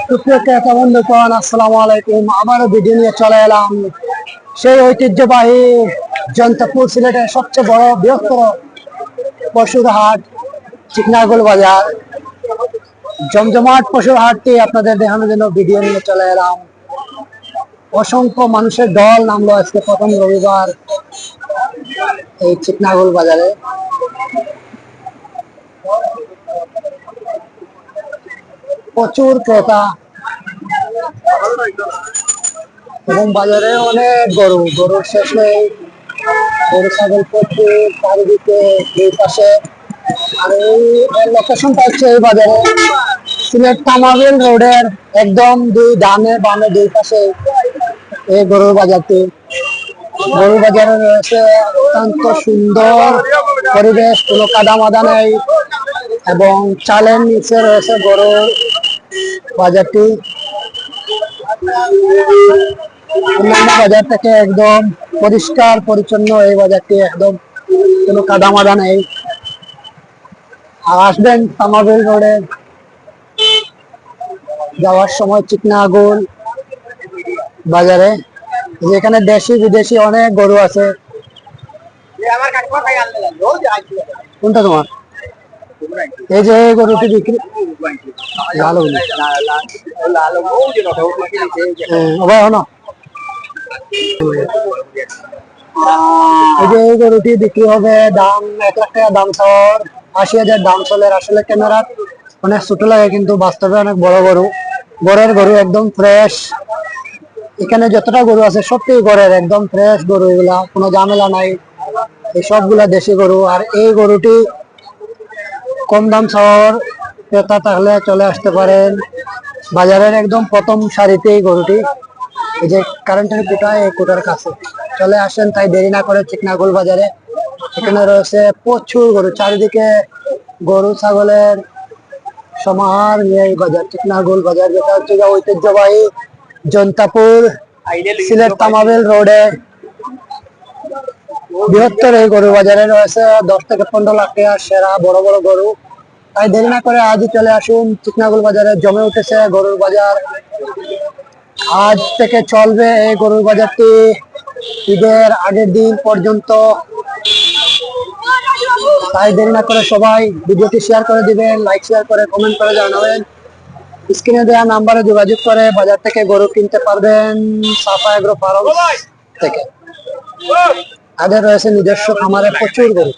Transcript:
সুপ্রিয় ক্রেতা বন্ধুগণ, আসসালামু আলাইকুম। আবারও ভিডিও নিয়ে চলে এলাম সেই ঐতিহ্যবাহী জয়ন্তপুর সিলেটের সবচেয়ে বড় বৃহত্তর পশুর হাট চিকনাগোল বাজার। জমজমাট পশুর হাটটি আপনাদের দেখানোর জন্য ভিডিও নিয়ে চলে এলাম। অসংখ্য মানুষের দল নামলো আজকে প্রথম রবিবার এই চিকনাগোল বাজারে। প্রচুর ক্রেতা এবং বাজারে অনেক গরুর শেষ নেই। গরু ছাগল প্রচুর চারিদিকে দুই পাশে। আর এই লোকেশনটা হচ্ছে এই বাজারে সিলেট তামাবিল রোডের একদম দুই ডানে বামে দুই পাশে এই গরুর বাজারটি। গরুর বাজারে রয়েছে অত্যন্ত সুন্দর পরিবেশ, কোনো কাদা মাদা নেই এবং চালের নিচে রয়েছে গরুর বাজারটি। অন্যান্য বাজার থেকে একদম পরিষ্কার পরিচ্ছন্ন এই বাজারটি, একদম কোনো কাদা মাদা নেই। আর আসবেন তামাবিল রোডে যাওয়ার সময় চিকনাগোল বাজারে, যেখানে দেশি বিদেশি অনেক গরু আছে। কোনটা তোমার? এই যে গরুটি বিক্রি লাল এই যে গরুটি বিক্রি হবে দাম 1 লাখ টাকা দাম, সর 80,000 দাম চলে। আসলে ক্যামেরা অনেক ছোট লাগে কিন্তু বাস্তবে অনেক বড় গরু। গড়ের গরু একদম ফ্রেশ। এখানে যতটা গরু আছে সবটি গড়ের একদম ফ্রেশ গরু, এগুলা কোনো ঝামেলা নাই। এই সবগুলা দেশি গরু। আর এই গরুটি কম দাম শহর ক্রেতা থাকলে চলে আসতে পারেন বাজারের একদম প্রথম সারিতে। এই গরুটি এই যে কারেন্টের কুটা, এই কুটার কাছে চলে আসেন, তাই দেরি না করে চিকনাগোল বাজারে। এখানে রয়েছে প্রচুর গরু, চারিদিকে গরু ছাগলের সমাহার নিয়ে এই বাজার চিকনাগোল বাজার, যেটা হচ্ছে ঐতিহ্যবাহী জয়ন্তপুর সিলেট তামাবিল রোডে বৃহত্তর এই গরু বাজারে রয়েছে 10 থেকে 15 লাখ টাকার সেরা বড় বড় গরু। তাই দেরি না করে আজই চলে আসুন চিকনাগোল বাজারে। জমে উঠেছে গরুর বাজার। আজ থেকে চলবে এই গরুর বাজারটি ঈদের আগের দিন পর্যন্ত। তাই দেরি না করে সবাই ভিডিওটি শেয়ার করে দিবেন, লাইক শেয়ার করে কমেন্ট করে জানাবেন। স্ক্রিনে দেওয়া নাম্বারে যোগাযোগ করে বাজার থেকে গরু কিনতে পারবেন সাফা এগ্রো ফার্ম থেকে। তাদের রয়েছে নিজস্ব খামারে প্রচুর গরু।